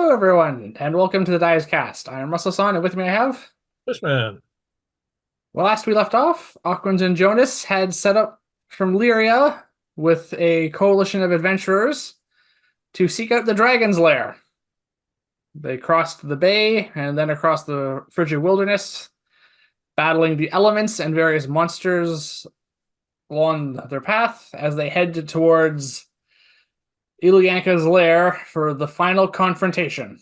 Hello, everyone, and welcome to the Dice Cast. I am S.A.N, and with me I have. Fishman. Well, last we left off, Aquans and Jonas had set up from Lyria with a coalition of adventurers to seek out the dragon's lair. They crossed the bay and then across the frigid wilderness, battling the elements and various monsters along their path as they headed towards Illuyanka's lair for the final confrontation.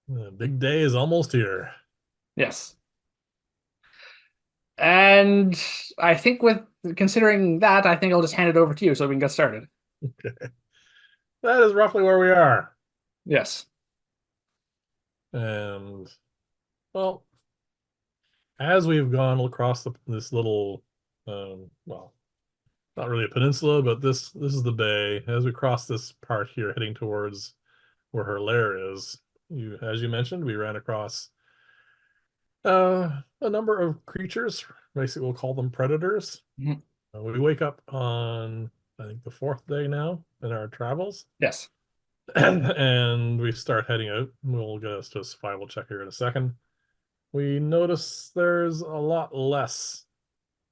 The big day is almost here. Yes. And I think with considering that, I think I'll just hand it over to you so we can get started. Okay. That is roughly where we are. Yes. And, well, as we've gone across this little, well, not really a peninsula, but this is the bay. As we cross this part here, heading towards where her lair is, as you mentioned, we ran across a number of creatures. Basically, we'll call them predators. Mhm. We wake up on, I think, the fourth day now in our travels. Yes. And we start heading out. We'll get us to a survival check here in a second. We notice there's a lot less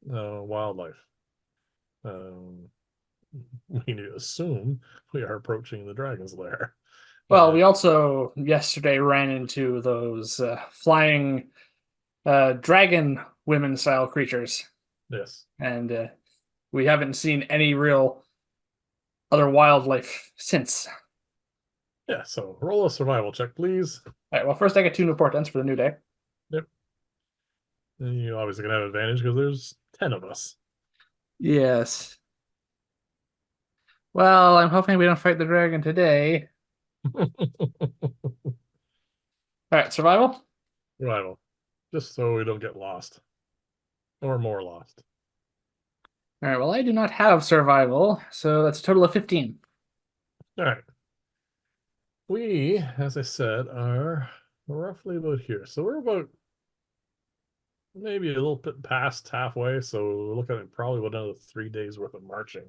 wildlife. Um, we assume we are approaching the dragon's lair. Well, we also yesterday ran into those flying dragon women style creatures, Yes. and we haven't seen any real other wildlife since. Yeah, so roll a survival check, please. All right, well, first I get two new portents for the new day. Yep. And you obviously can have advantage because there's 10 of us. Yes. Well, I'm hoping we don't fight the dragon today. All right, survival. Survival. Just so we don't get lost. Or more lost. All right, well, I do not have survival, so that's a total of 15. All right. We, as I said, are roughly about here. So we're about maybe a little bit past halfway. So we're looking at probably another 3 days worth of marching.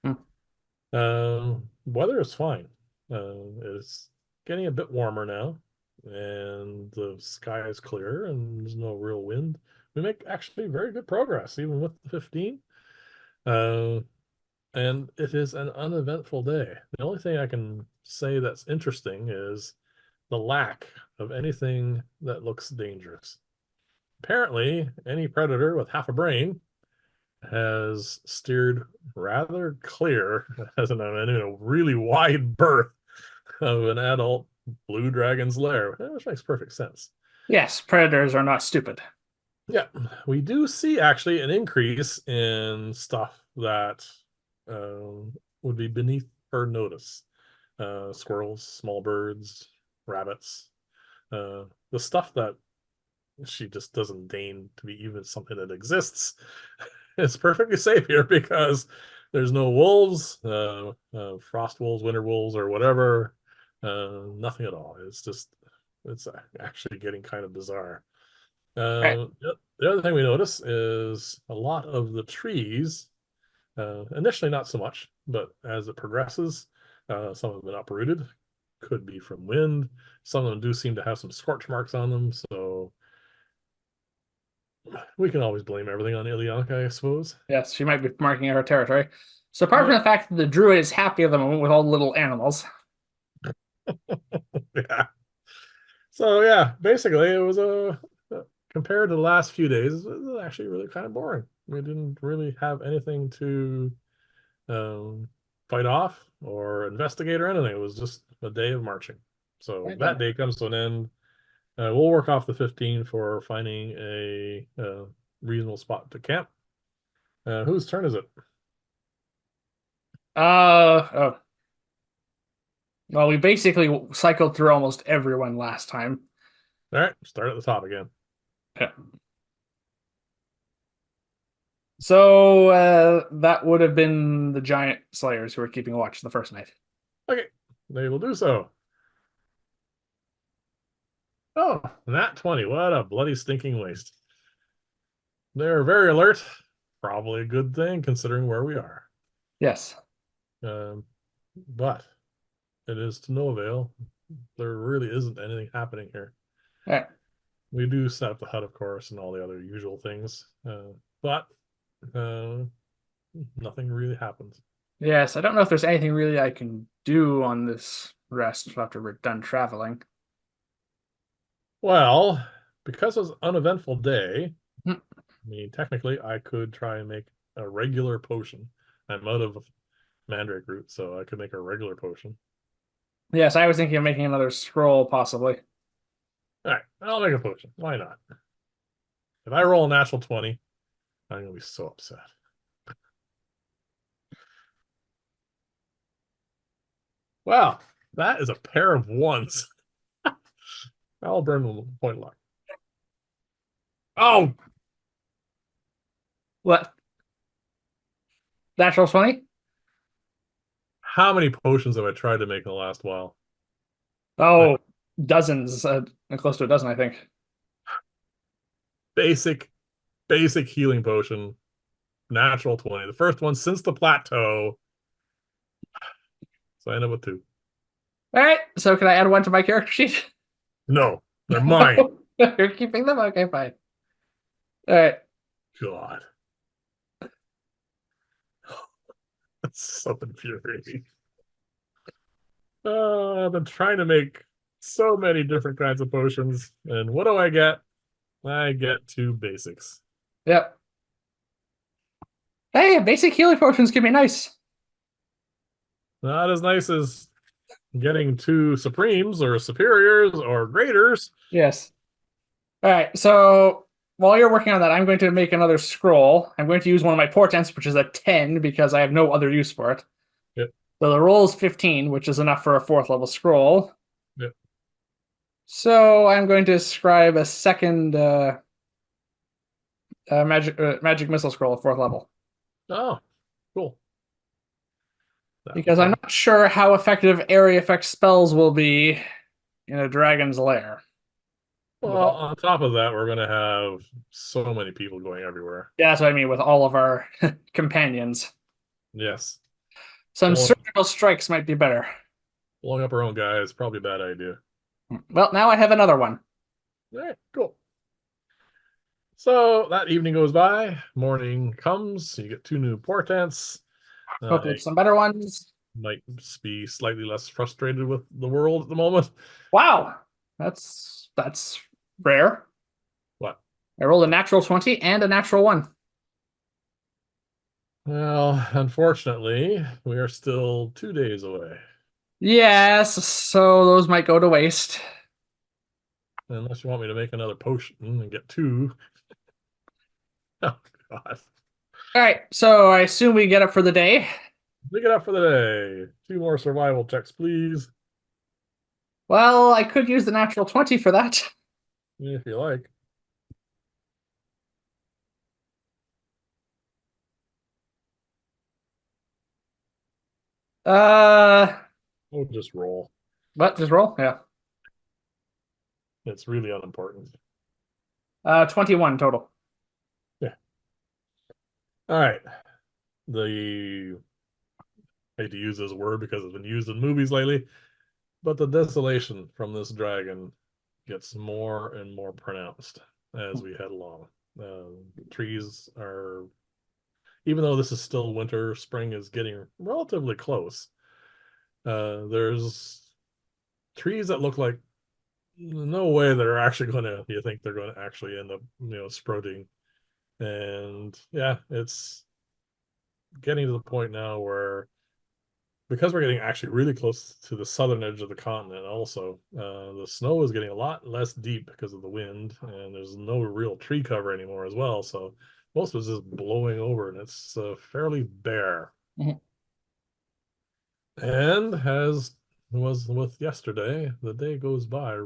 Hmm. Weather is fine. It's getting a bit warmer now, and the sky is clear, and there's no real wind. We make actually very good progress, even with the 15. Uh, and it is an uneventful day. The only thing I can say that's interesting is the lack of anything that looks dangerous. Apparently, any predator with half a brain has steered rather clear, as in a really wide berth of an adult blue dragon's lair, which makes perfect sense. Yes, predators are not stupid. Yeah, we do see actually an increase in stuff that would be beneath her notice. Squirrels, small birds, rabbits, the stuff that she just doesn't deign to be even something that exists. It's perfectly safe here because there's no wolves, frost wolves, winter wolves, or whatever. Nothing at all. It's actually getting kind of bizarre. All right. The other thing we notice is a lot of the trees, initially not so much, but as it progresses, some have been uprooted. Could be from wind. Some of them do seem to have some scorch marks on them, so we can always blame everything on Ilyanka, I suppose. Yes, she might be marking out her territory. So apart from Yeah. the fact that the druid is happy at the moment with all the little animals. Yeah. So yeah, basically it was compared to the last few days, it was actually really kind of boring. We didn't really have anything to um, fight off or investigate or anything. It was just a day of marching. So Right that then. day comes to an end. We'll work off the 15 for finding a reasonable spot to camp. Whose turn is it? Oh. Well, we basically cycled through almost everyone last time. All right, start at the top again. Yeah. So that would have been the giant slayers who were keeping watch the first night. Okay, they will do so. Oh, nat 20. What a bloody stinking waste. They're very alert. Probably a good thing considering where we are. Yes. Um, but it is to no avail. there really isn't anything happening here. All right. We do set up the hut, of course, and all the other usual things, but uh, nothing really happens. Yes, I don't know if there's anything really I can do on this rest after we're done traveling. Well, because it was an uneventful day, Hmm. I mean, technically, I could try and make a regular potion. I'm out of mandrake root, so I could make a regular potion. Yes, I was thinking of making another scroll, possibly. All right, I'll make a potion. Why not? If I roll a natural 20, I'm gonna be so upset. Wow, that is a pair of ones. I'll burn the point luck. Oh, What? Natural 20? how many potions have I tried to make in the last while? Like Oh, dozens, close to a dozen, I think. basic, basic healing potion, natural 20. The first one since the plateau. So I end up with two. All right, so can I add one to my character sheet? No, they're mine. You're keeping them? Okay, fine. All right. God, that's so infuriating. I've been trying to make so many different kinds of potions, and what do I get? I get two basics. Yep. Hey, basic healing potions can be nice. Not as nice as getting two supremes or superiors or graders. Yes. All right, so while you're working on that, I'm going to make another scroll. I'm going to use one of my portents, which is a 10, because I have no other use for it. Yep, So the roll is 15, which is enough for a fourth level scroll. yep. So I'm going to scribe a second magic missile scroll at fourth level. Oh, cool. That will Because I'm probably. not sure how effective area effect spells will be in a dragon's lair. With Well, all, on top of that, we're gonna have so many people going everywhere. yeah, that's what I mean with all of our companions. Yes, Some blowing, surgical strikes might be better. blowing up our own guy is probably a bad idea. Well, now I have another one. All right, cool. So that evening goes by, morning comes, you get two new portents. Hopefully, I some better ones. might be slightly less frustrated with the world at the moment. Wow, that's rare. What? I rolled a natural 20 and a natural 1. Well, unfortunately, we are still 2 days away. Yes, so those might go to waste. Unless you want me to make another potion and get two. Oh, God. All right, so I assume we get up for the day. Pick it up for the day. Two more survival checks, please. Well, I could use the natural 20 for that. If you like. Uh, We'll just roll. but just roll. Yeah. It's really unimportant. 21 total. Yeah. All right. The I hate to use this word because it's been used in movies lately, but the desolation from this dragon gets more and more pronounced as we head along. Trees are, even though this is still winter, spring is getting relatively close. There's trees that look like no way they're actually going to, you think they're going to actually end up, sprouting. And yeah, it's getting to the point now where because we're getting actually really close to the southern edge of the continent also, the snow is getting a lot less deep because of the wind, and there's no real tree cover anymore as well, so most of it's just blowing over and it's fairly bare. Mhm. And as was with yesterday, the day goes by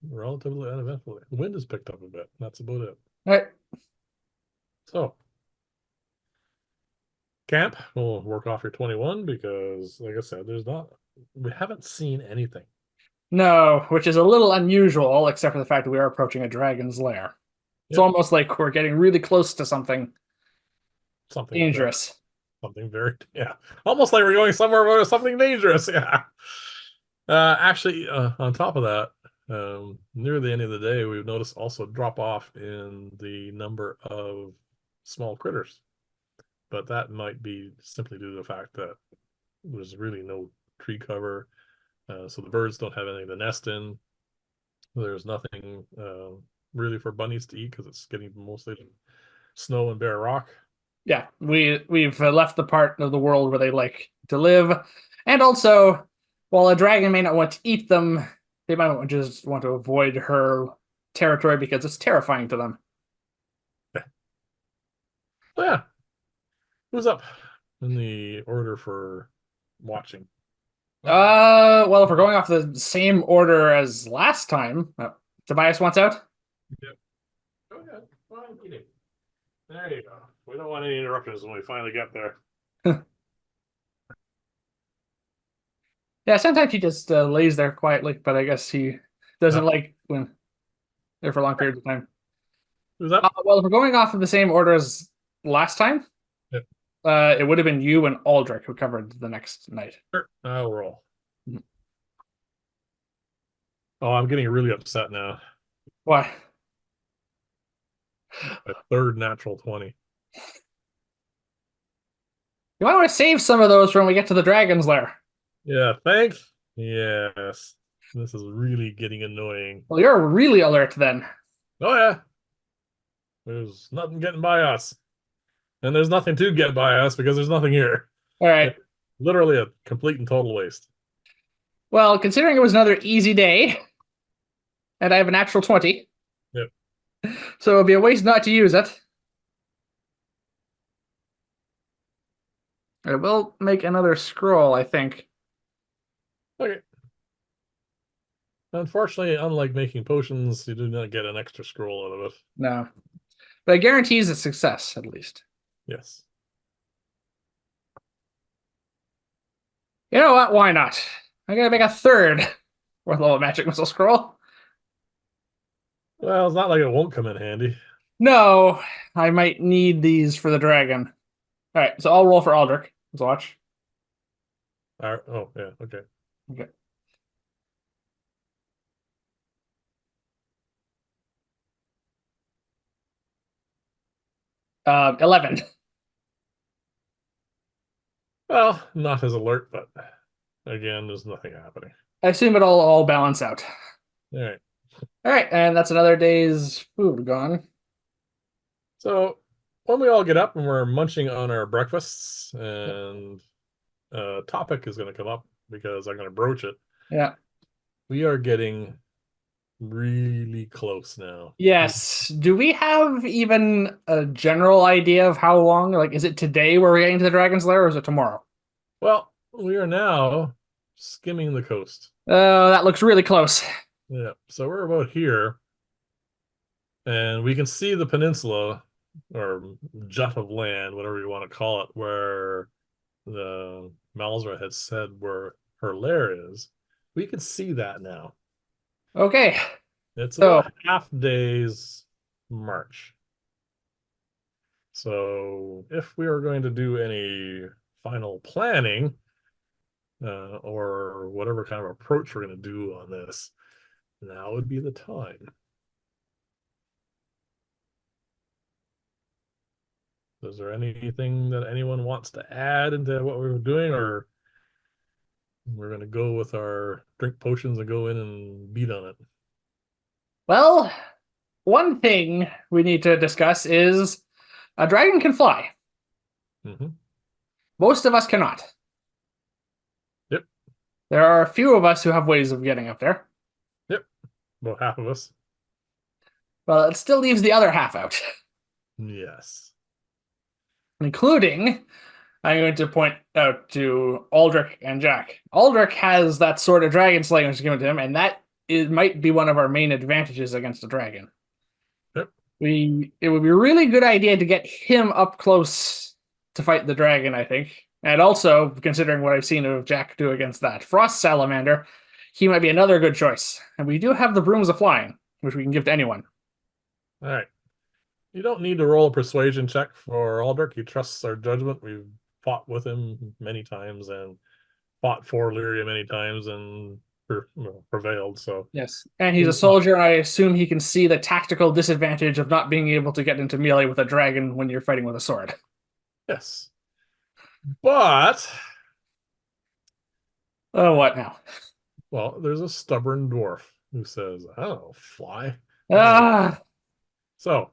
relatively uneventfully. The wind has picked up a bit. That's about it. All right. So camp, we'll work off your 21 because like I said, we haven't seen anything. No, which is a little unusual, except for the fact that we are approaching a dragon's lair. It's Yep. almost like we're getting really close to something Something very, dangerous. something very, yeah. Almost like we're going somewhere where there's something dangerous. Yeah. Actually, on top of that, near the end of the day, we've noticed also drop off in the number of small critters, but that might be simply due to the fact that there's really no tree cover, so the birds don't have anything to nest in. There's nothing really for bunnies to eat because it's getting mostly snow and bare rock. Yeah, we've left the part of the world where they like to live, and also, while a dragon may not want to eat them, they might just want to avoid her territory because it's terrifying to them. So yeah, who's up in the order for watching? Well, if we're going off the same order as last time, Tobias wants out. Yep. Go ahead. Fine eating. There you go. We don't want any interruptions when we finally get there. Yeah, sometimes he just lays there quietly, but I guess he doesn't Uh, like when there for long periods of time. who's up? Well, if we're going off of the same order as last time, Yep. it would have been you and Aldrich who covered the next night. Sure. I'll roll. Oh, I'm getting really upset now. Why? A third natural 20. You might want to save some of those for when we get to the dragon's lair. Yeah, thanks. Yes. This is really getting annoying. Well, you're really alert then. Oh yeah. There's nothing getting by us. And there's nothing to get by us because there's nothing here. All right. It's literally a complete and total waste. Well, considering it was another easy day, and I have a natural 20, Yep. so it would be a waste not to use it. I will make another scroll, I think. Okay. Unfortunately, unlike making potions, you do not get an extra scroll out of it. No. But it guarantees a success, at least. Yes. You know what? Why not? I'm going to make a third fourth level magic missile scroll. Well, it's not like it won't come in handy. No, I might need these for the dragon. All right, so I'll roll for Aldrich. Let's watch. Oh, yeah, okay. Okay. 11. Well, not as alert, but again, there's nothing happening. I assume it'll all balance out. All right. All right, and that's another day's food gone. So when we all get up and we're munching on our breakfasts, and a topic is going to come up because I'm going to broach it. Yeah. We are getting really close now. Yes. Do we have even a general idea of how long? Like, is it today where we're getting to the dragon's lair, or is it tomorrow? Well, we are now skimming the coast. That looks really close. Yeah, so we're about here, and we can see the peninsula or jut of land, whatever you want to call it, where the Malzra had said where her lair is. We can see that now. Okay. It's So, about a half day's march. So if we are going to do any final planning, or whatever kind of approach we're going to do on this, now would be the time. Is there anything that anyone wants to add into what we were doing, or we're going to go with our drink potions and go in and beat on it? well, one thing we need to discuss is a dragon can fly. Mm-hmm. Most of us cannot. Yep. There are a few of us who have ways of getting up there. Yep. About half of us. Well, it still leaves the other half out, Yes. including I'm going to point out to Aldrich and Jack. Aldrich has that sword of dragon slaying which is given to him, and that might be one of our main advantages against a dragon. Yep. It would be a really good idea to get him up close to fight the dragon, I think. And also, considering what I've seen of Jack do against that frost salamander, he might be another good choice. And we do have the brooms of flying, which we can give to anyone. All right. You don't need to roll a persuasion check for Aldrich. He trusts our judgment. We've fought with him many times and fought for Lyria many times, and prevailed. So Yes. And he's a soldier, and I assume he can see the tactical disadvantage of not being able to get into melee with a dragon when you're fighting with a sword. yes, but Oh, what now? well, there's a stubborn dwarf who says, "I don't fly. I don't." Ah, So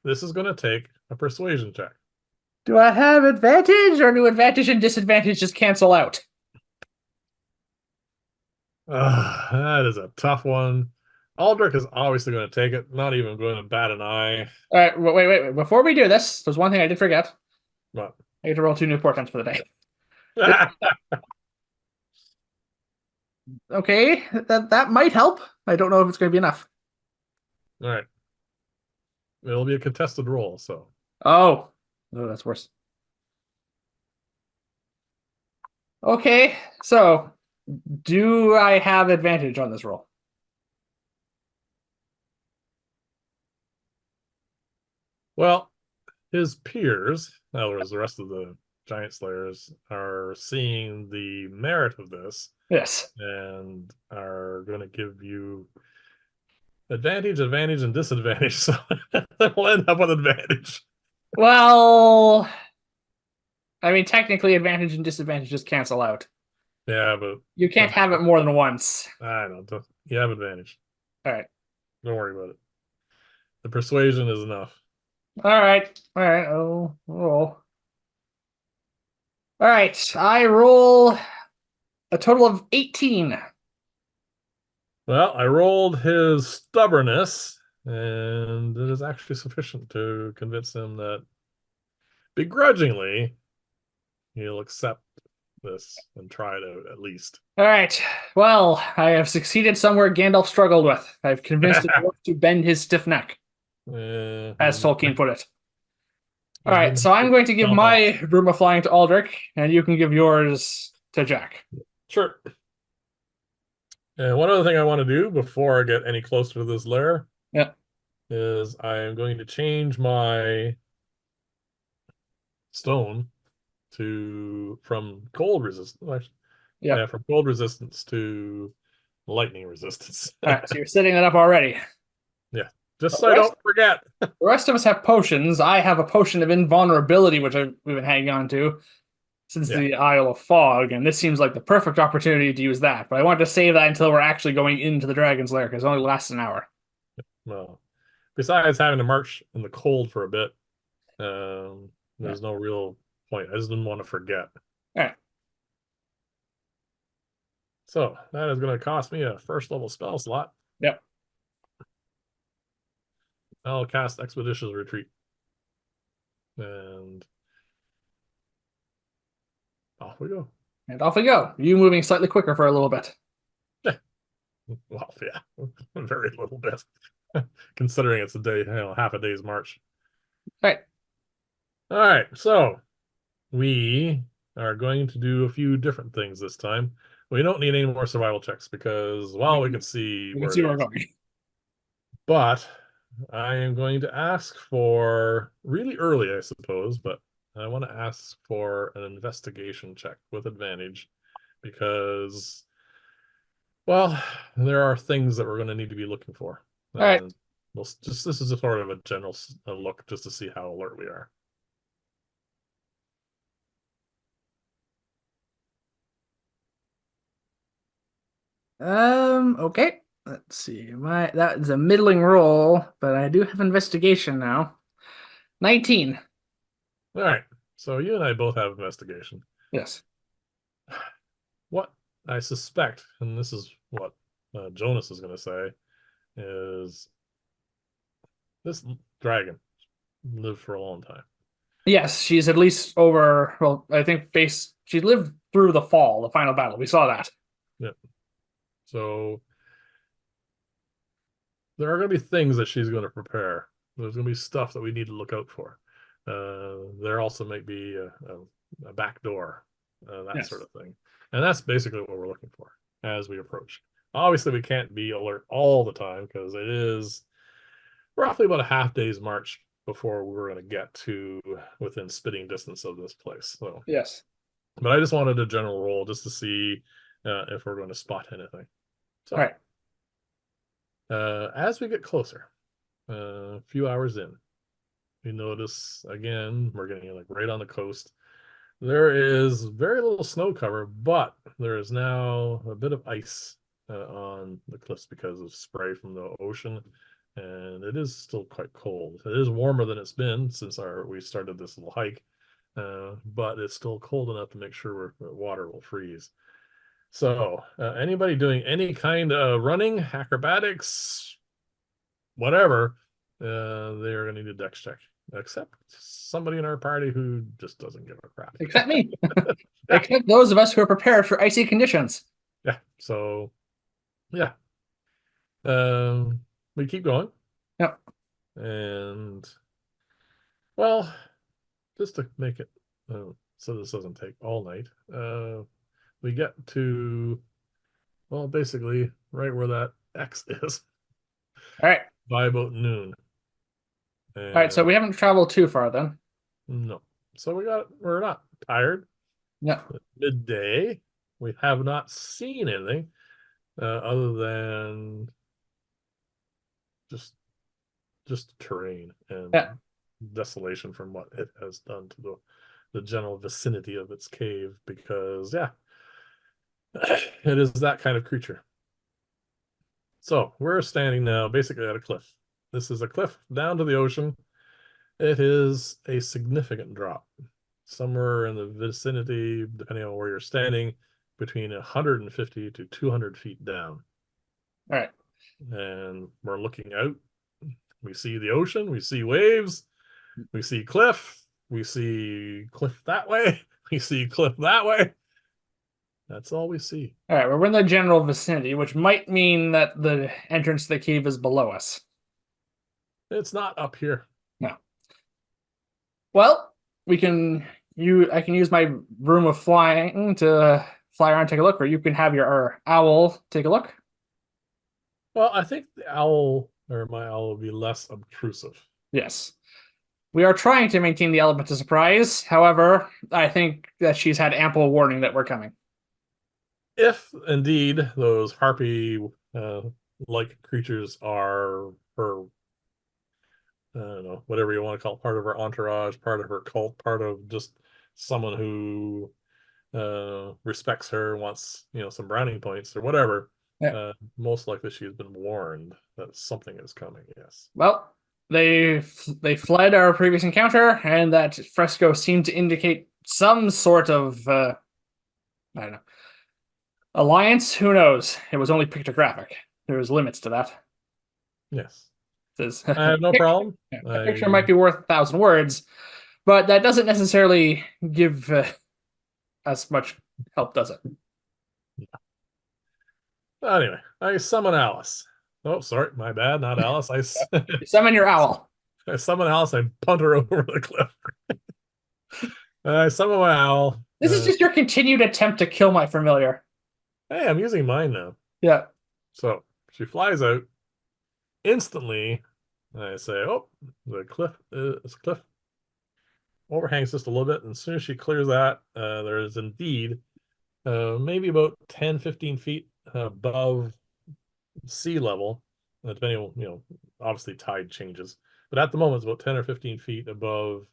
this is going to take a persuasion check. do I have advantage, or do advantage and disadvantage just cancel out? That is a tough one. Aldrich is obviously going to take it, not even going to bat an eye. All right, wait. Before we do this, there's one thing I did forget. But I get to roll 2 new portents for the day. all Okay, that might help. I don't know if it's going to be enough. right, it'll be a contested roll. So Oh, oh, that's worse. Okay, so do I have advantage on this roll? well, his peers, in other words, the rest of the giant slayers, are seeing the merit of this Yes. and are going to give you advantage, advantage, and disadvantage. So we'll end up with advantage. Well, I mean, technically, advantage and disadvantage just cancel out. Yeah, but You can't have it more than once. I don't know. You have advantage. All right. Don't worry about it. The persuasion is enough. All right. All right. Oh, roll. All right. I roll a total of 18. Well, I rolled his stubbornness, and it is actually sufficient to convince him that begrudgingly he'll accept this and try it out at least. All right. Well, I have succeeded somewhere Gandalf struggled with. I've convinced a dwarf to bend his stiff neck, as Tolkien put it. All He's right. been So I'm going to give gone off. my broom of flying to Aldrich, and you can give yours to Jack. Sure. And one other thing I want to do before I get any closer to this lair Yeah. is I am going to change my stone to from cold resistance. Yeah. Yeah, from cold resistance to lightning resistance. All right. So you're setting that up already. Yeah, just The so I rest, don't forget. the rest of us have potions. I have a potion of invulnerability, which we've been hanging on to since Yeah, the Isle of Fog, and this seems like the perfect opportunity to use that. But I want to save that until we're actually going into the Dragon's Lair, because it only lasts an hour. well, besides having to march in the cold for a bit, Yeah. there's no real point. I just didn't want to forget. All right. So that is going to cost me a first level spell slot. Yep. I'll cast Expeditious Retreat. And off we go. And off we go. You moving slightly quicker for a little bit. Well, yeah, very little bit, considering it's a day, half a day's march. All right. All right, so we are going to do a few different things this time. We don't need any more survival checks because, well, we can see We can where see it where we're is. going. But I am going to ask for really early, I suppose, but I want to ask for an investigation check with advantage because, well, there are things that we're going to need to be looking for. All right. And we'll just this is a sort of a general look just to see how alert we are. Okay. Let's see. That is a middling roll, but I do have investigation now. 19. All right. So you and I both have investigation. Yes. What I suspect, and this is what Jonas is going to say, is this dragon lived for a long time. Yes, she's at least over, well, I think she lived through the fall, the final battle. We saw that. Yeah. So there are going to be things that she's going to prepare. There's going to be stuff that we need to look out for. There also might be a back door, that sort Yes. of thing. And that's basically what we're looking for as we approach. Obviously, we can't be alert all the time because it is roughly about a half day's march before we're going to get to within spitting distance of this place. So, Yes. but I just wanted a general roll just to see if we're going to spot anything. All So, right. as we get closer, a few hours in, we notice again we're getting like right on the coast. There is very little snow cover, but there is now a bit of ice on the cliffs because of spray from the ocean, and it is still quite cold. It is warmer than it's been since we started this little hike, but it's still cold enough to make sure water will freeze. So, anybody doing any kind of running, acrobatics, whatever, they're going to need a dex check, except somebody in our party who just doesn't give a crap. Except me. Yeah, Except those of us who are prepared for icy conditions. yeah. So, yeah, um, we keep going, Yep. and well, just to make it so this doesn't take all night, we get to well, basically right where that X is All right. by about noon, All right. So and we haven't traveled too far then. no, so we're not tired. No. Midday, we have not seen anything other than just terrain Yeah. and desolation from what it has done to the general vicinity of its cave. Because yeah, it is that kind of creature. So we're standing now basically at a cliff. This is a cliff down to the ocean. It is a significant drop, somewhere in the vicinity, depending on where you're standing, between 150 to 200 feet down. All right. And we're looking out. We see the ocean, we see waves, we see cliff, we see cliff that way, we see cliff that way. That's all we see. All right. We're in the general vicinity, which might mean that the entrance to the cave is below us. It's not up here. No. Well, we can I can use my room of flying to fly around and take a look, or you can have your owl take a look. Well, I think the owl or my owl will be less obtrusive. Yes. We are trying to maintain the element of surprise. However, I think that she's had ample warning that we're coming. If indeed those harpy like creatures are her, I don't know, whatever you want to call it, part of her entourage, part of her cult, part of just someone who respects her, wants some browning points or whatever. Yeah. Most likely she's been warned that something is coming. Yes. Well, they fled our previous encounter, and that fresco seemed to indicate some sort of I don't know, alliance. Who knows? It was only pictographic. There was limits to that. Yes. Says I have no problem. a picture might be worth 1,000 words, but that doesn't necessarily give us much help, does it? Anyway, I summon Alice. Oh, sorry, my bad, not Alice. Summon your owl. I summon Alice. I punt her over the cliff. I summon my owl. This is just your continued attempt to kill my familiar. Hey, I'm using mine now. Yeah. So she flies out instantly. I say, "Oh, the cliff overhangs just a little bit." And as soon as she clears that, there is indeed maybe about 10, 15 feet above sea level, depending on, obviously tide changes. But at the moment, it's about 10 or 15 feet above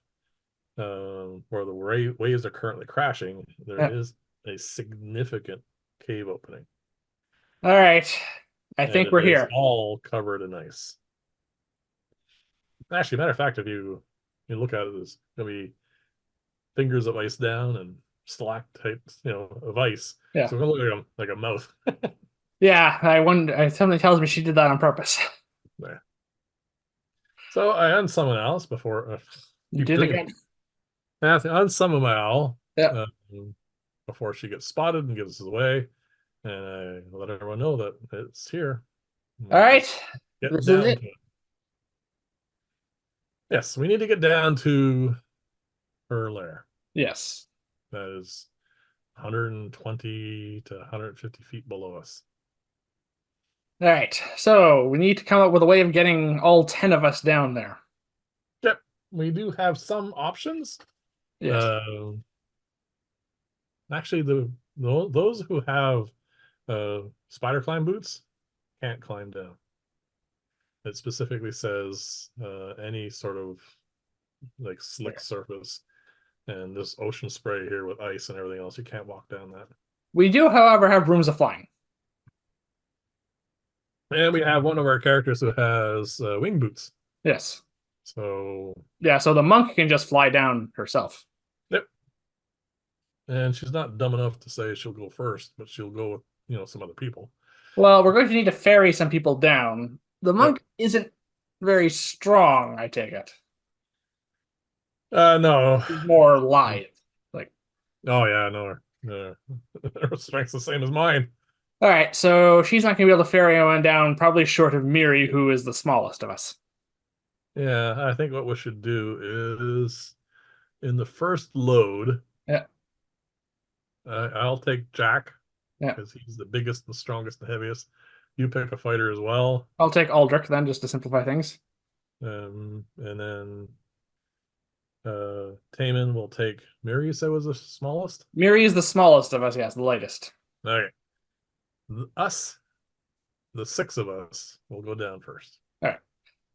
where the waves are currently crashing. There Yeah. is a significant cave opening. All right. I And think it we're is here. all covered in ice. Actually, matter of fact, if you look at it, there's gonna be fingers of ice down and stalactites, of ice. Yeah. So it's gonna look like a mouth. Yeah. I wonder. Something tells me she did that on purpose. There. So I unsummon Alice before You keep did doing it. again. I have to unsummon my owl Yeah. before she gets spotted and gives us away. And I let everyone know that it's here. All right. Get This is down it. to it. Yes, we need to get down to her lair. Yes. That is 120 to 150 feet below us. All right. So we need to come up with a way of getting all 10 of us down there. Yep, we do have some options. Yes. Actually, those who have Spider climb boots can't climb down. It specifically says any sort of like slick surface, and this ocean spray here with ice and everything else, you can't walk down that. We do, however, have rooms of flying. And we have one of our characters who has wing boots. Yes. So, Yeah, so the monk can just fly down herself. yep. And she's not dumb enough to say she'll go first, but she'll go with, some other people. Well, we're going to need to ferry some people down. The Yep. monk isn't very strong, I take it. No. He's more lithe. Like, Oh yeah, no. Her strength's the same as mine. all right, so she's not going to be able to ferry anyone down, probably short of Miri, who is the smallest of us. Yeah, I think what we should do is in the first load, Yeah, I'll take Jack yeah. because he's the biggest and strongest and heaviest. You pick a fighter as well. I'll take Aldrich then, just to simplify things. And then Taman will take Miri, you said was the smallest? Miri is the smallest of us, yes, the lightest. Okay. Us, the six of us, will go down first. All right.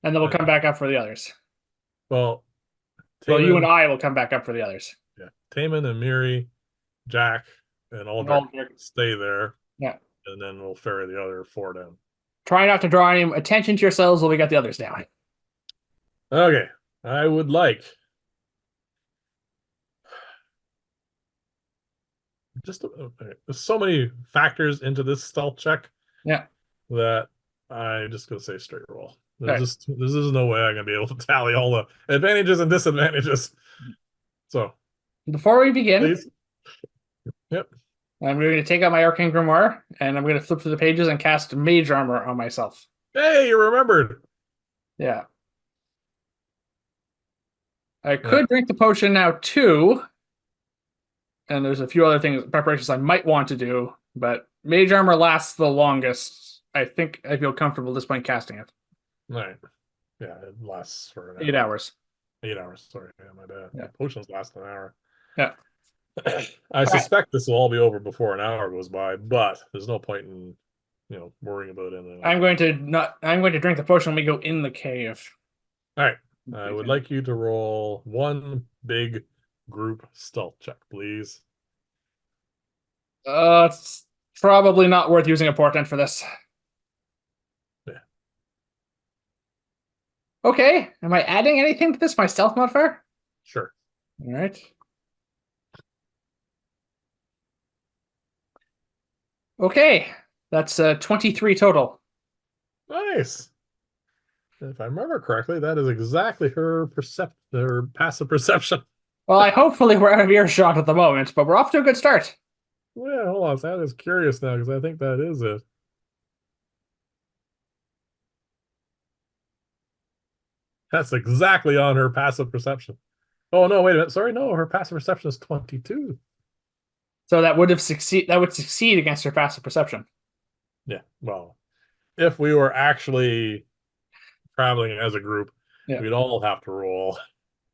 And then we'll come back up for the others. Well, Well, you and Taman, I will come back up for the others. yeah, Taman and Miri, Jack, and Aldrich Aldrich. stay there, Yeah. and then we'll ferry the other four down. Try not to draw any attention to yourselves while we get the others down. Okay, I would like just there's so many factors into this stealth check Yeah. that I just gonna say straight roll. Right. This is no way I'm gonna be able to tally all the advantages and disadvantages. So Before we begin, please. Yep. I'm going to take out my Arcane Grimoire, and I'm going to flip through the pages and cast Mage Armor on myself. Hey, you remembered. Yeah. I could drink the potion now, too. And there's a few other things, preparations I might want to do, but Mage Armor lasts the longest. I think I feel comfortable at this point casting it. All right. Yeah, it lasts for an 8 hours. 8 hours. Sorry, yeah, my bad. Yeah. Potions last an hour. Yeah. I suspect this will all be over before an hour goes by, but there's no point in worrying about it. I'm going to drink the potion when we go in the cave. All right. I would like you to roll one big group stealth check, please. It's probably not worth using a portent for this. Yeah. Okay. Am I adding anything to this? My stealth modifier? Sure. All right. Okay. That's 23 total. Nice. If I remember correctly, that is exactly her passive perception. Well, hopefully we're out of earshot at the moment, but we're off to a good start. Yeah, hold on. That is curious now because I think that is it. That's exactly on her passive perception. Oh no, wait a minute. Sorry, no, her passive perception is 22. So that would succeed against her passive perception. Yeah, well, if we were actually traveling as a group, we'd all have to roll.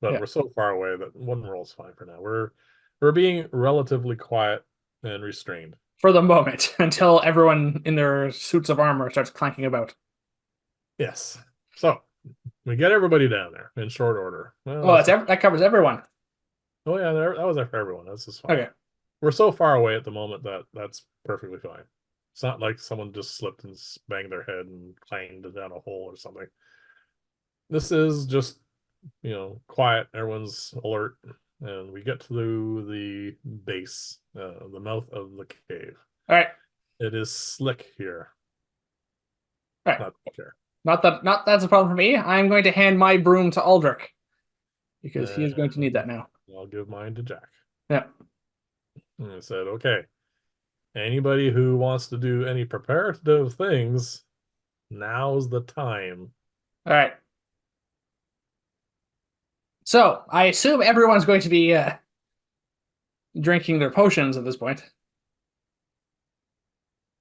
But we're so far away that one roll's fine for now. We're being relatively quiet and restrained. For the moment, until everyone in their suits of armor starts clanking about. Yes. So we get everybody down there in short order. Well, that covers everyone. Oh yeah, that was there for everyone. That's just fine. Okay. We're so far away at the moment that that's perfectly fine. It's not like someone just slipped and banged their head and clanged down a hole or something. This is just, quiet. Everyone's alert. And we get to the base, the mouth of the cave. All right. It is slick here. All right. Not that's a problem for me. I'm going to hand my broom to Aldrich because he is going to need that now. I'll give mine to Jack. Yeah. And I said, okay, anybody who wants to do any preparative things, now's the time. All right. So I assume everyone's going to be drinking their potions at this point.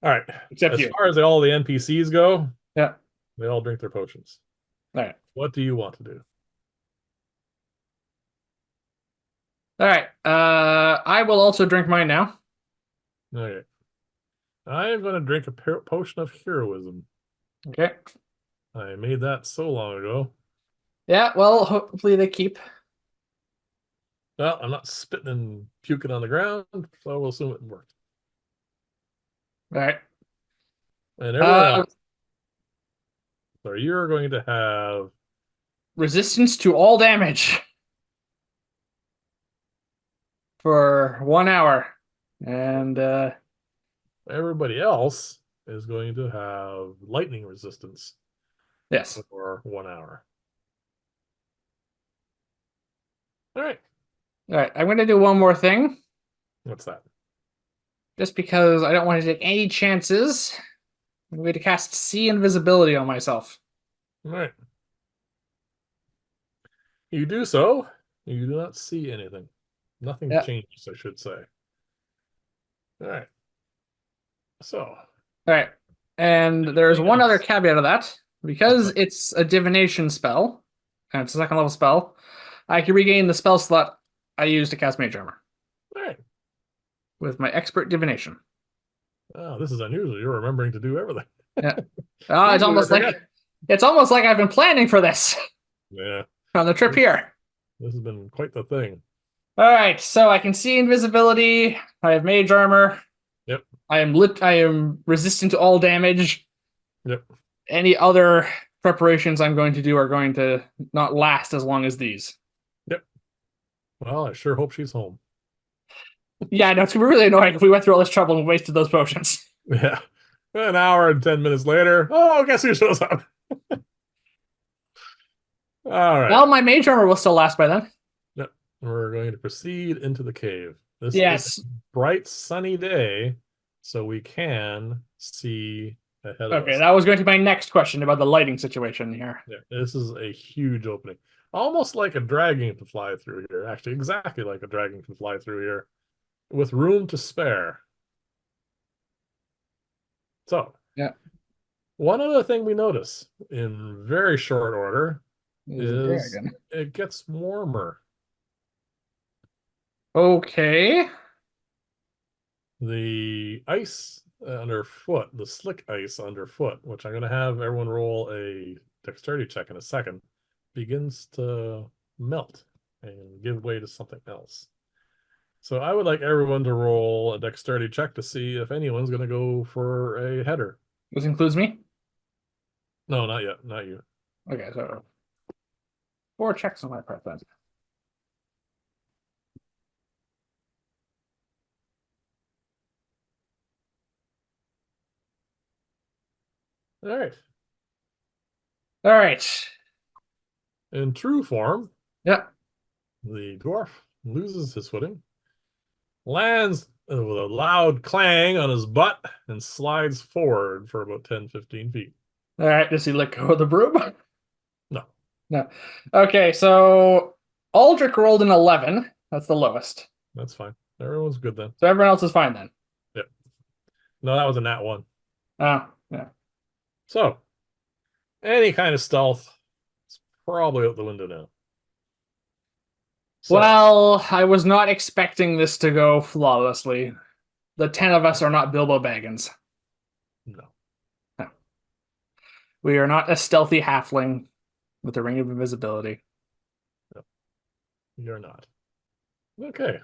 All right. Except as you. far as all the NPCs go, yeah, they all drink their potions. All right. What do you want to do? All right. I will also drink mine now. Okay. I am going to drink a potion of heroism. Okay. I made that so long ago. Yeah, well, hopefully they keep. Well, I'm not spitting and puking on the ground, so we'll assume it worked. All right. And everyone Uh, else, so you're going to have resistance to all damage for 1 hour. And everybody else is going to have lightning resistance yes. for 1 hour. All right. All right, I'm going to do one more thing What's that? just because I don't want to take any chances. I'm going to cast See Invisibility on myself. All right. You do so. You do not see anything. Nothing Yeah. changes, I should say. All right. So, All right. And there's anything one other else? caveat of that. What's Because that? it's a divination spell, and it's a second level spell, I can regain the spell slot I used to cast Mage Armor All right. with my expert divination. Oh, this is unusual. You're remembering to do everything. Yeah. Usually I forget. It's almost like I've been planning for this Yeah. on the trip This, here. this has been quite the thing. All right, so I can see invisibility. I have mage armor. Yep. I am lit. I am resistant to all damage. Yep. Any other preparations I'm going to do are going to not last as long as these. Yep. Well, I sure hope she's home. Yeah, no, it's gonna be really annoying if we went through all this trouble and wasted those potions. Yeah. An hour and 10 minutes later. Oh, guess who shows up? All right. Well, my mage armor will still last by then. Yep. We're going to proceed into the cave. This is a Yes. bright, sunny day, so we can see ahead of Okay, us. that was going to be my next question about the lighting situation here. Yeah, this is a huge opening. Almost like a dragon can fly through here. Actually, exactly like a dragon can fly through here with room to spare. So, Yeah, one other thing we notice in very short order there's a is dragon. it gets warmer. Okay. The ice underfoot, the slick ice underfoot, which I'm going to have everyone roll a dexterity check in a second, begins to melt and give way to something else. So I would like everyone to roll a dexterity check to see if anyone's going to go for a header. This includes me? No, not yet. Not you. Okay, so 4 checks on my part then. All right. All right. In true form, Yeah. the dwarf loses his footing, lands with a loud clang on his butt, and slides forward for about 10-15 feet. All right. Does he let go of the broom? No. No. Okay, so Aldrich rolled an 11. That's the lowest. That's fine. Everyone's good then. So everyone else is fine then. Yep. No, that was a nat one. Oh, yeah. So, any kind of stealth is probably out the window now. So, Well, I was not expecting this to go flawlessly. The 10 of us are not Bilbo Baggins. no. No. We are not a stealthy halfling with a ring of invisibility. No, you're not. Okay.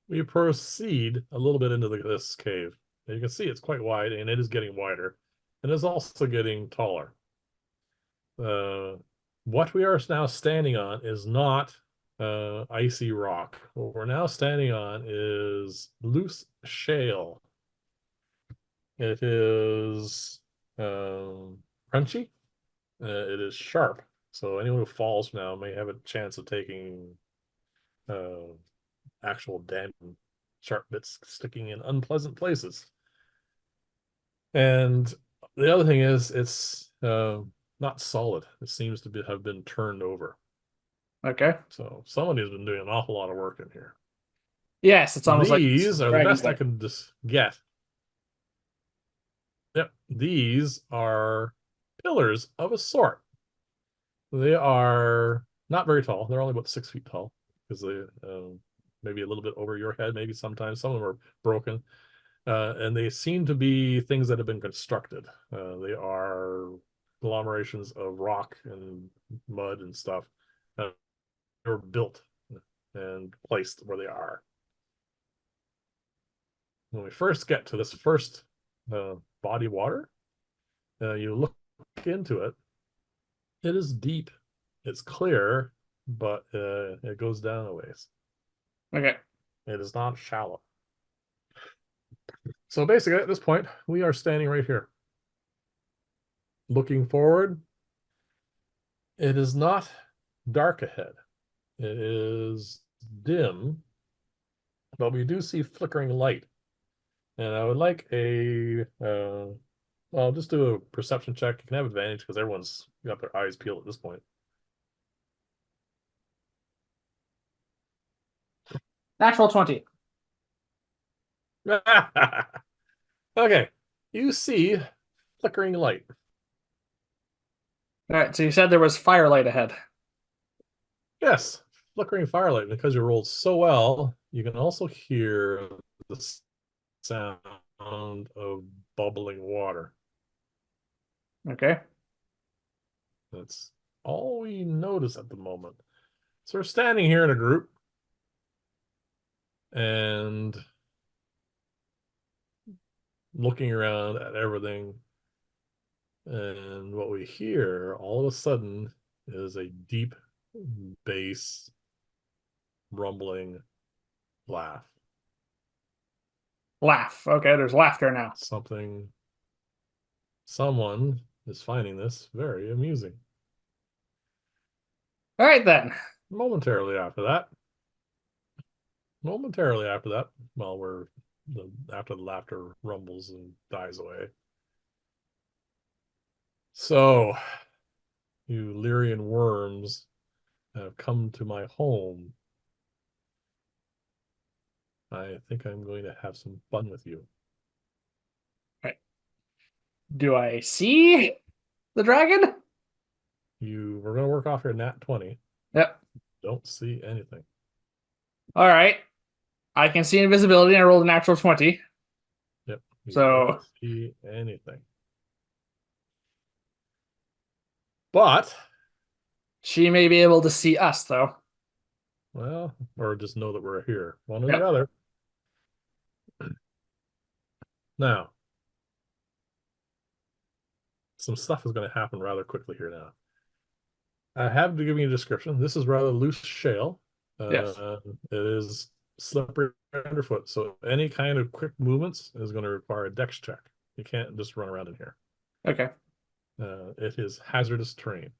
We proceed a little bit into this cave. And you can see it's quite wide, and it is getting wider, and it's also getting taller. What we are now standing on is not icy rock. What we're now standing on is loose shale. It is crunchy. It is sharp. So anyone who falls now may have a chance of taking actual damage, sharp bits sticking in unpleasant places. And the other thing is it's not solid. It seems to have been turned over. Okay. So somebody has been doing an awful lot of work in here. Yes, it's almost like These are the Dragon's best I Lair. can just get. Yep, these are pillars of a sort. They are not very tall. They're only about 6 feet tall because they maybe a little bit over your head. Maybe sometimes some of them are broken. And they seem to be things that have been constructed. They are agglomerations of rock and mud and stuff. They're built and placed where they are. When we first get to this first body of water, you look into it. It is deep. It's clear, but it goes down a ways. Okay. It is not shallow. So basically, at this point, we are standing right here. Looking forward, it is not dark ahead. It is dim, but we do see flickering light. And I would like well, just do a perception check. You can have advantage because everyone's got their eyes peeled at this point. Natural 20. Okay, you see flickering light. All right, so you said there was firelight ahead. Yes, flickering firelight. Because you rolled so well, you can also hear the sound of bubbling water. Okay. That's all we notice at the moment. So we're standing here in a group and looking around at everything. And what we hear all of a sudden is a deep bass rumbling laugh. Laugh. Okay, there's laughter now. Someone is finding this very amusing. All right, then. Momentarily after that, well, after the laughter rumbles and dies away. So, you Lyrian worms have come to my home. I think I'm going to have some fun with you. All right. Do I see the dragon? We're going to work off your nat 20. Yep. Don't see anything. All right. I can see invisibility, and I rolled a natural 20. Yep. You don't So, see anything. But, she may be able to see us, though. well, or just know that we're here. One or the Yep. other. Now, some stuff is going to happen rather quickly here now. I have to give you a description. This is rather loose shale. Yes. It is slippery underfoot, so any kind of quick movements is going to require a dex check. You can't just run around in here. Okay. It is hazardous terrain.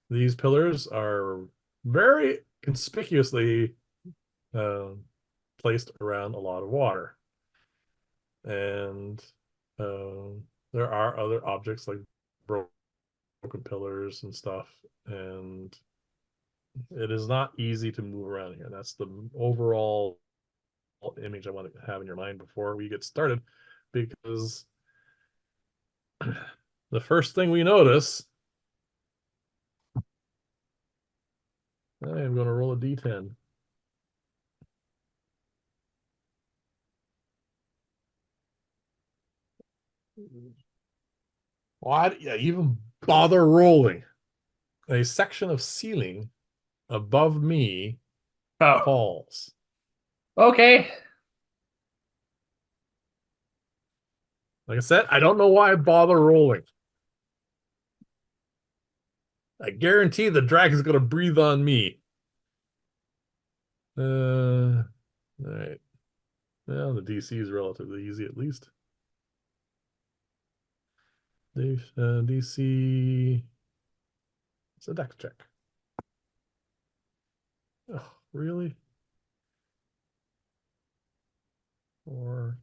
These pillars are very conspicuously placed around a lot of water. And there are other objects like broken pillars and stuff. And it is not easy to move around here. That's the overall image I want to have in your mind before we get started. Because the first thing we notice, I am going to roll a d10. Why do you even bother rolling? A section of ceiling above me Oh. falls. Okay. Like I said, I don't know why I bother rolling. I guarantee the dragon's going to breathe on me. All right. Well, the DC is relatively easy at least. DC. It's a dex check. Oh, really? Or.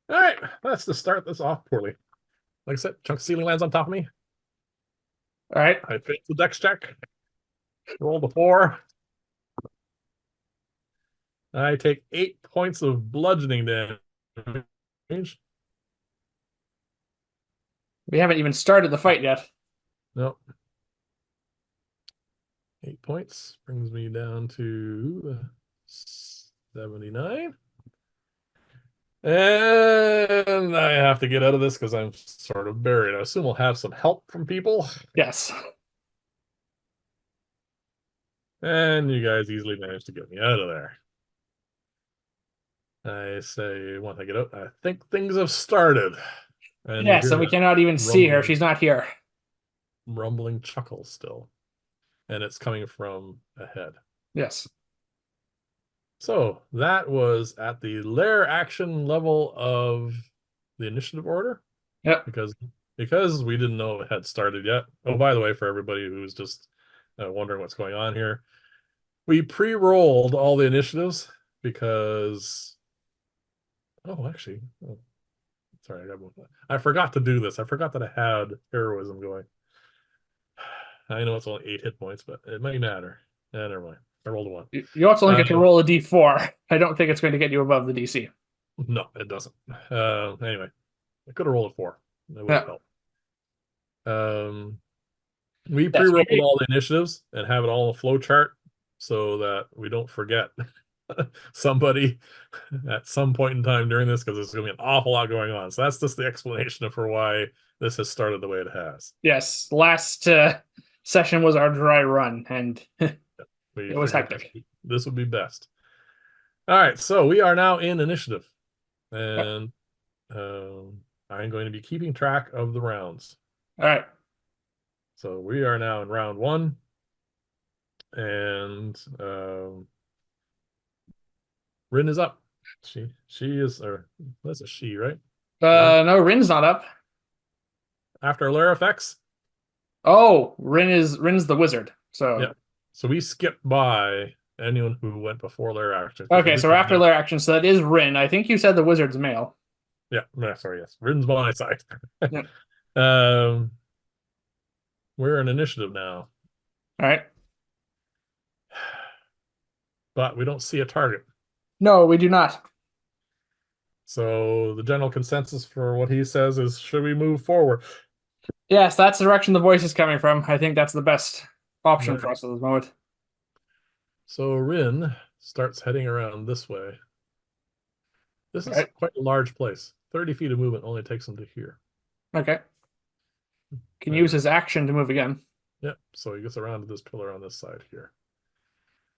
All right. Let's just start this off poorly. Like I said, chunk of ceiling lands on top of me. All right. I failed the dex check. Rolled a 4. I take 8 points of bludgeoning damage. We haven't even started the fight yet. Nope. 8 points brings me down to 79. And I have to get out of this because I'm sort of buried. I assume we'll have some help from people. Yes. And you guys easily managed to get me out of there. I say, once I get out, I think things have started. And you Yes, hear and we that cannot even see her. rumbling, She's not here. rumbling chuckle still. And it's coming from ahead. Yes. So that was at the lair action level of the initiative order Yep. because we didn't know it had started yet. Oh, by the way, for everybody who's just wondering what's going on here, we pre-rolled all the initiatives because actually, sorry, I forgot to do this. I forgot that I had heroism going. I know it's only 8 hit points, but it might matter. Never mind. I rolled a 1. You also only Uh, get to roll a d4. I don't think it's going to get you above the DC. no, it doesn't. Anyway, I could have rolled a 4. That would have Yeah. helped. We Yes. pre-rolled all the initiatives and have it all in a flow chart so that we don't forget somebody at some point in time during this because there's going to be an awful lot going on. So that's just the explanation for why this has started the way it has. Yes. Last session was our dry run, and We it was figured hectic. this would be best. All right, so we are now in initiative, Yep. and I'm going to be keeping track of the rounds. All right. So we are now in round 1, and Rin is up. She is, or that's a she, right? Rin No, Rin's not up. after lair effects. Oh, Rin's the wizard. Yeah. So So we skipped by anyone who went before lair action because okay, we so we're didn't after have. lair action. So that is Rin. I think you said the wizard's male. Yeah, sorry, yes. Rin's my side. Yep. um, we're in initiative now, All right. but we don't see a target. No, we do not. So the general consensus for what he says is, should we move forward? Yes, that's the direction the voice is coming from. I think that's the best option for Right. us at this moment. So Rin starts heading around this way. This All is right. quite a large place. 30 feet of movement only takes him to here. Okay. Can use Uh, his action to move again. Yep. So he gets around to this pillar on this side here.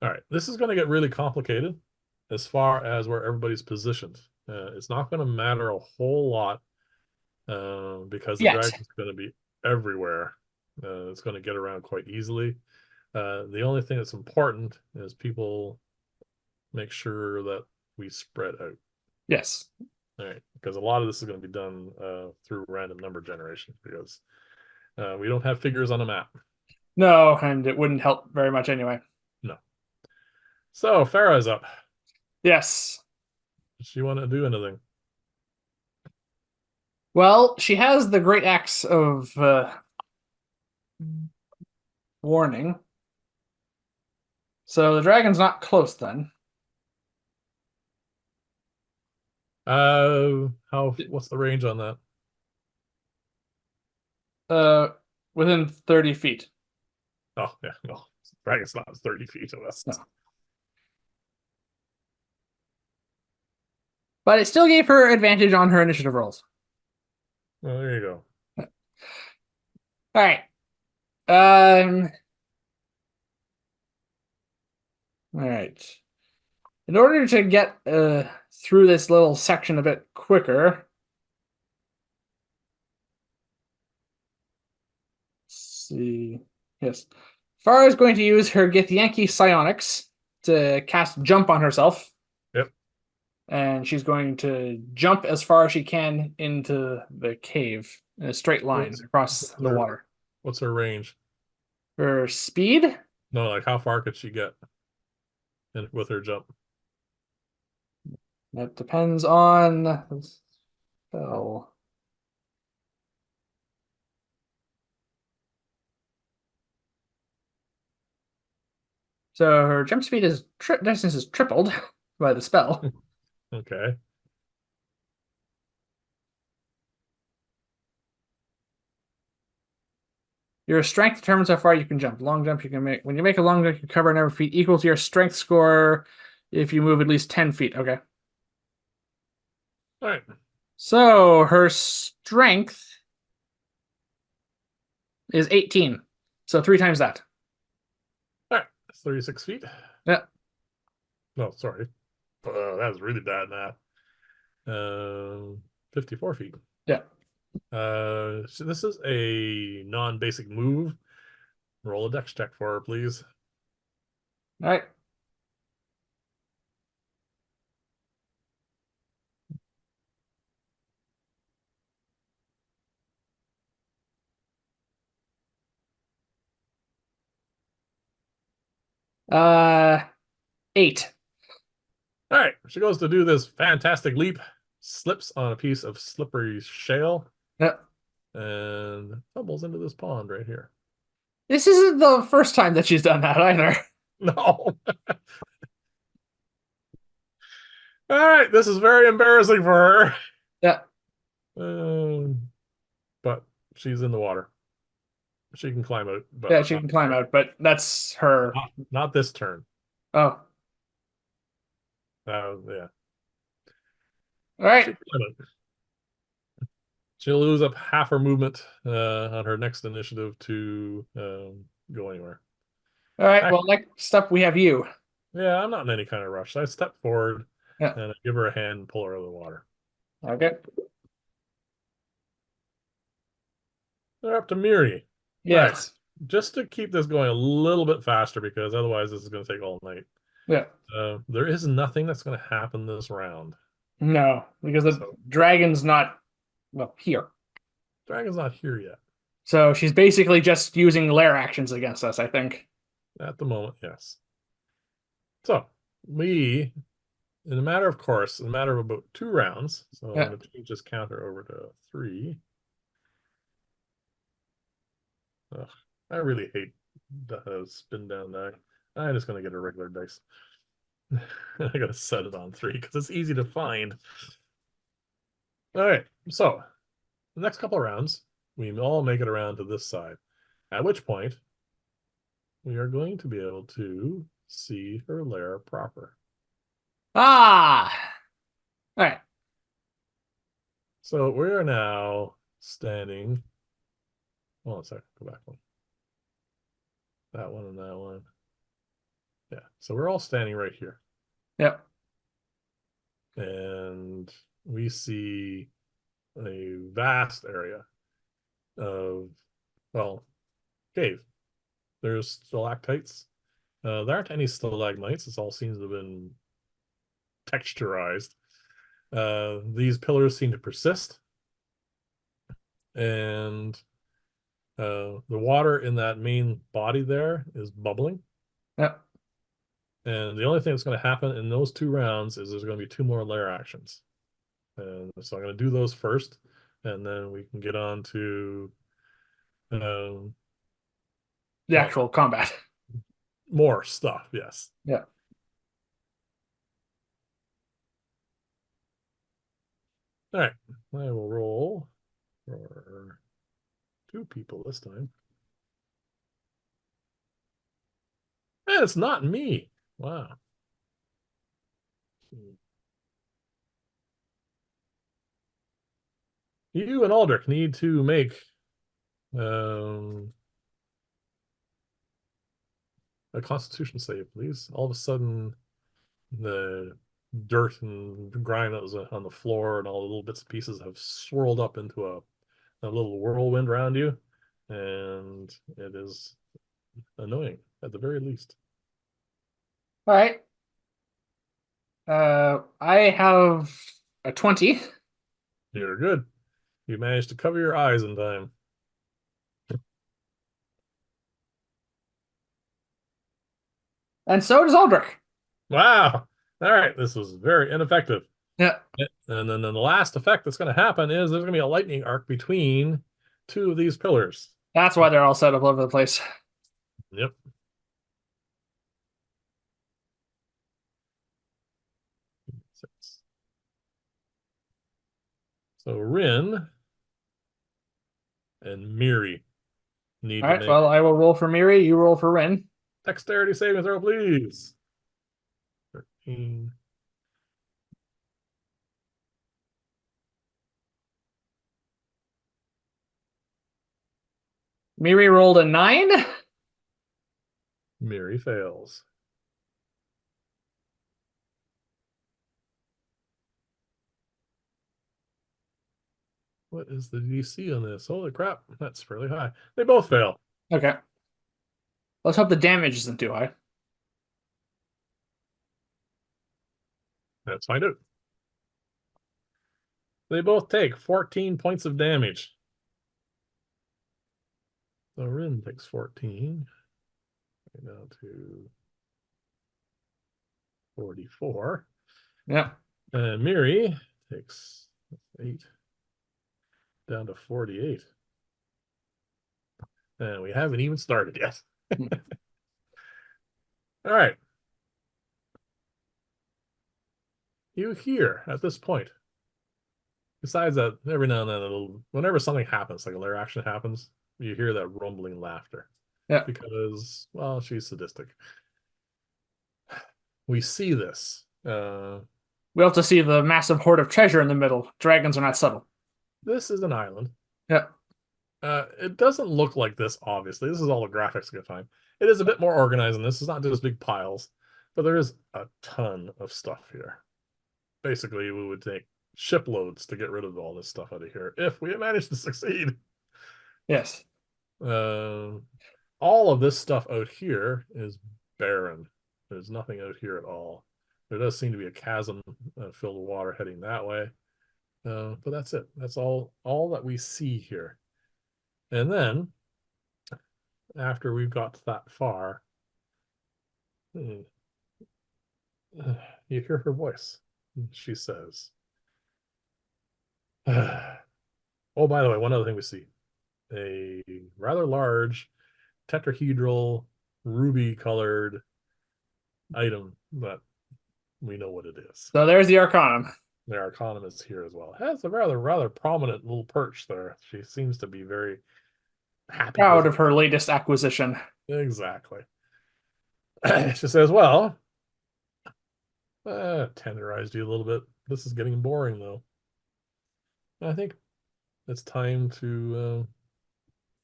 All right. This is going to get really complicated as far as where everybody's positioned. It's not going to matter a whole lot because the Yet. dragon's going to be everywhere. It's going to get around quite easily. The only thing that's important is people make sure that we spread out. Yes. All right. Because a lot of this is going to be done through random number generation because we don't have figures on a map. No, and it wouldn't help very much anyway. No. So Farah's up. Yes. Does she want to do anything? Well, she has the great axe of warning. So the dragon's not close then. What's the range on that? Uh, within 30 feet. Oh, yeah, no. Dragon's not 30 feet of us. No. But it still gave her advantage on her initiative rolls. Well, there you go. All right. Um. All right. In order to get through this little section a bit quicker, let's see. Yes. Farah is going to use her Githyanki Psionics to cast Jump on herself. Yep. And she's going to jump as far as she can into the cave in a straight line across the water. What's her range? Her speed? No, like how far could she get with her jump? That depends on the spell. So her jump speed is distance is tripled by the spell. Okay. Your strength determines how far you can jump. Long jump you can make. When you make a long jump, you cover a number of feet equal to your strength score If you move at least 10 feet. Okay. All right. So her strength is 18. So 3 times that. All right. 36 feet. Yeah. No, sorry. That was really bad math. 54 feet. Yeah. So this is a non-basic move. Roll a dex check for her, please. All right. Uh, 8. All right. She goes to do this fantastic leap, slips on a piece of slippery shale, Yeah. and tumbles into this pond right here. This isn't the first time that she's done that either. No. All right. This is very embarrassing for her. Yeah. But she's in the water. She can climb out, but Yeah, she can climb out, but that's her. not this turn. Oh. Yeah. All right. She can climb out. She'll lose up half her movement on her next initiative to go anywhere. All right. Well, Actually, next up we have you. yeah, I'm not in any kind of rush. So I step forward Yeah. and I give her a hand and pull her out of the water. Okay. They're up to Miri. All right. Yes. Just to keep this going a little bit faster, because otherwise this is going to take all night. Yeah. There is nothing that's going to happen this round. No, because the So dragon's not, well, here. Dragon's not here yet. So she's basically just using lair actions against us, I think. At the moment, yes. So we, in a matter of course, in a matter of about 2 rounds, so I'm Yeah. going to change this counter over to 3. Ugh, I really hate the spin down die. I'm just going to get a regular dice. I got to set it on 3 because it's easy to find. All right, so the next couple of rounds, we all make it around to this side, at which point we are going to be able to see her lair proper. Ah! All right. So we are now standing. Hold on a second, go back one. That one and that one. Yeah, so we're all standing right here. Yep. And we see a vast area of, well, cave. There's stalactites. There aren't any stalagmites. This all seems to have been texturized. These pillars seem to persist. And the water in that main body there is bubbling. Yep. And the only thing that's going to happen in those 2 rounds is there's going to be 2 more lair actions. And so I'm going to do those first, and then we can get on to The well, actual combat. more stuff. Yes. Yeah. All right. I will roll for 2 people this time. And it's not me. Wow. You and Aldrich need to make a Constitution save, please. All of a sudden, the dirt and grime that was on the floor and all the little bits and pieces have swirled up into a little whirlwind around you, and it is annoying at the very least. All right. I have a 20. You're good. You managed to cover your eyes in time. And so does Aldrich. Wow. All right. This was very ineffective. Yeah. And then the last effect that's going to happen is there's going to be a lightning arc between 2 of these pillars. That's why they're all set up all over the place. Yep. So Rin and Miri need All to right. make Well, I will roll for Miri. You roll for Rin. dexterity saving throw, please. 14. Miri rolled a 9. Miri fails. What is the DC on this? Holy crap, that's fairly high. They both fail. Okay. Let's hope the damage isn't too high. Let's find out. They both take 14 points of damage. So Rin takes 14. Down to 44. Yeah. And Miri takes 8 down to 48. And we haven't even started yet. All right. You hear at this point, besides that, every now and then, whenever something happens, like a lair action happens, you hear that rumbling laughter. Yeah. Because, well, she's sadistic. We see this. We also see the massive hoard of treasure in the middle. Dragons are not subtle. This is an island. Yeah. It doesn't look like this, obviously. This is all the graphics at the time. It is a bit more organized than this. It's not just big piles, but there is a ton of stuff here. Basically, we would take shiploads to get rid of all this stuff out of here if we had managed to succeed. Yes. All of this stuff out here is barren. There's nothing out here at all. There does seem to be a chasm filled with water heading that way. But that's it. That's all that we see here. And then, after we've got that far, you hear her voice. She says, oh, by the way, one other thing we see. A rather large tetrahedral ruby-colored item that we know what it is. So there's the Arcanum. The Arcanum is here as well. It has a rather prominent little perch there. She seems to be very happy Proud with of her latest acquisition. it. Exactly. She says, well, tenderized you a little bit. This is getting boring, though. I think it's time to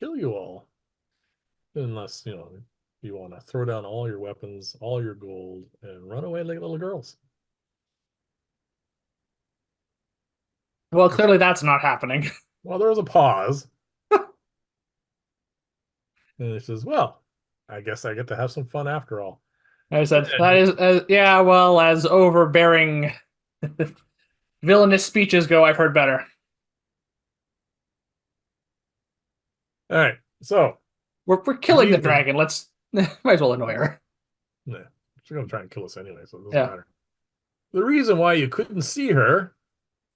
kill you all. Unless, you want to throw down all your weapons, all your gold, and run away like little girls. Well, clearly that's not happening. Well, there was a pause. And it says, well, I guess I get to have some fun after all. I said, that is, yeah, well, as overbearing villainous speeches go, I've heard better. All right, so We're killing the dragon. Let's, might as well annoy her. Yeah, she's going to try and kill us anyway, so it doesn't Yeah. matter. The reason why you couldn't see her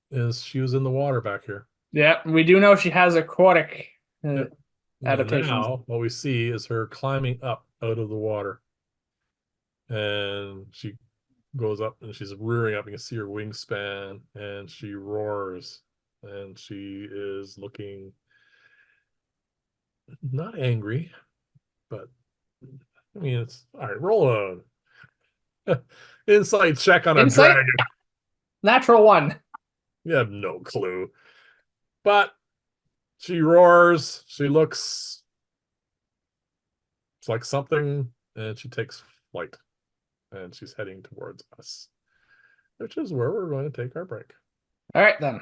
is she was in the water back here. Yeah, we do know she has aquatic Yep. adaptations. Now, what we see is her climbing up out of the water. And she goes up and she's rearing up. You can see her wingspan and she roars. And she is looking not angry, but I mean, it's all right. Roll a insight check on a dragon. Natural 1. You have no clue. But she roars. She looks like something, and she takes flight. And she's heading towards us, which is where we're going to take our break. All right, then.